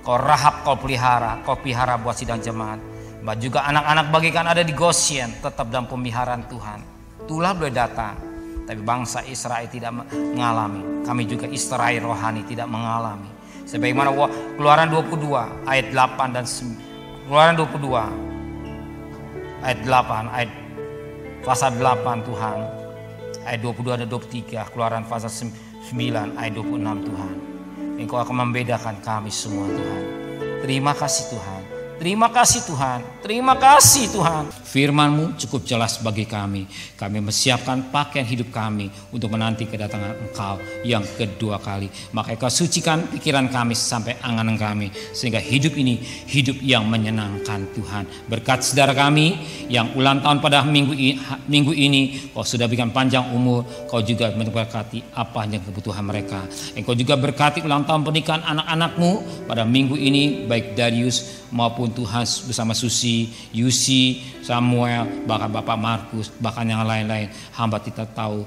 Kau rahap, Kau pelihara. Kau pelihara buat sidang jemaat. Bahkan juga anak-anak bagikan ada di Goshen. Tetap dalam pemeliharaan Tuhan. Tulah boleh datang. Tapi bangsa Israel tidak mengalami. Kami juga Israel rohani tidak mengalami. Sebagaimana Keluaran 22 ayat 8 dan 9. Keluaran 22 ayat 8 ayat pasal 8 Tuhan, ayat 22 dan 23, Keluaran pasal 9 ayat 26 Tuhan. Engkau akan membedakan kami semua Tuhan. Terima kasih Tuhan. Terima kasih Tuhan, terima kasih Tuhan. Firman-Mu cukup jelas bagi kami. Kami mempersiapkan pakaian hidup kami untuk menanti kedatangan Engkau yang kedua kali. Maka Engkau sucikan pikiran kami sampai angan kami, sehingga hidup ini hidup yang menyenangkan Tuhan. Berkat saudara kami yang ulang tahun pada minggu ini, Kau sudah berikan panjang umur. Kau juga memberkati apa yang kebutuhan mereka. Engkau juga berkati ulang tahun pernikahan anak-anak-Mu pada minggu ini, baik Darius maupun Tuhan bersama Susi, Yusi, Samuel, bahkan Bapak Markus, bahkan yang lain-lain. Hamba tidak tahu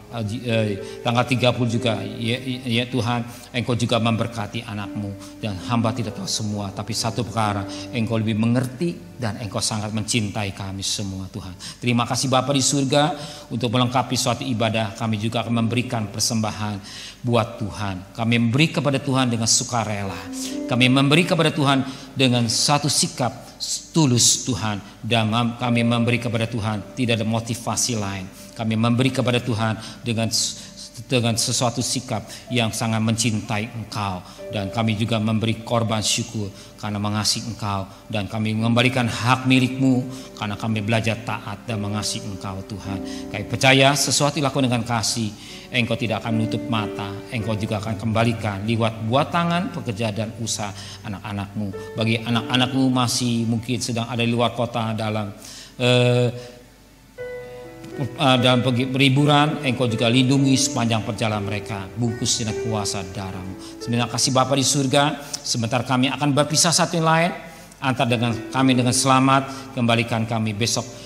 tanggal 30 juga ya Tuhan, Engkau juga memberkati anak-Mu. Dan hamba tidak tahu semua, tapi satu perkara, Engkau lebih mengerti dan Engkau sangat mencintai kami semua Tuhan. Terima kasih Bapa di surga, untuk melengkapi suatu ibadah kami juga akan memberikan persembahan buat Tuhan. Kami memberi kepada Tuhan dengan sukarela. Kami memberi kepada Tuhan dengan satu sikap tulus Tuhan, dan kami memberi kepada Tuhan tidak ada motivasi lain. Kami memberi kepada Tuhan dengan sesuatu sikap yang sangat mencintai Engkau, dan kami juga memberi korban syukur karena mengasihi Engkau, dan kami mengembalikan hak milik-Mu karena kami belajar taat dan mengasihi Engkau Tuhan. Kami percaya sesuatu dilakukan dengan kasih, Engkau tidak akan menutup mata, Engkau juga akan kembalikan lewat buat tangan, pekerjaan dan usaha anak-anak-Mu. Bagi anak-anak-Mu masih mungkin sedang ada di luar kota dalam periburan, Engkau juga lindungi sepanjang perjalanan mereka, bungkus dengan kuasa darah-Mu. Terima kasih Bapa di surga. Sebentar kami akan berpisah satu yang lain, antar dengan kami dengan selamat. Kembalikan kami besok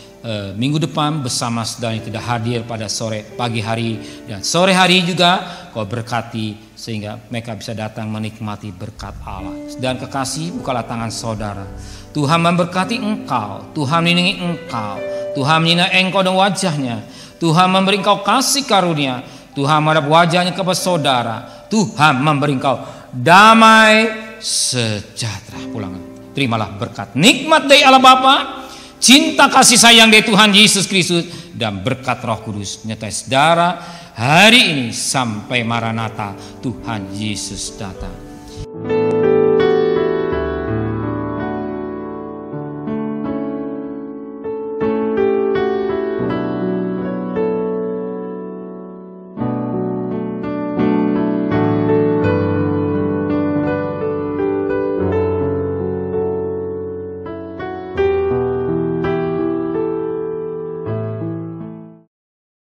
minggu depan bersama saudara yang tidak hadir pada pagi hari dan sore hari juga. Kau berkati sehingga mereka bisa datang menikmati berkat Allah. Dan kekasih, bukalah tangan saudara. Tuhan memberkati engkau, Tuhan melindungi engkau, Tuhan menyinari engkau dan wajahnya, Tuhan memberi engkau kasih karunia, Tuhan menghadap wajahnya kepada saudara, Tuhan memberi engkau damai sejahtera. Pulang, terimalah berkat nikmat dari Allah Bapa, cinta kasih sayang dari Tuhan Yesus Kristus, dan berkat Roh Kudus menyertai saudara hari ini sampai Maranatha Tuhan Yesus datang.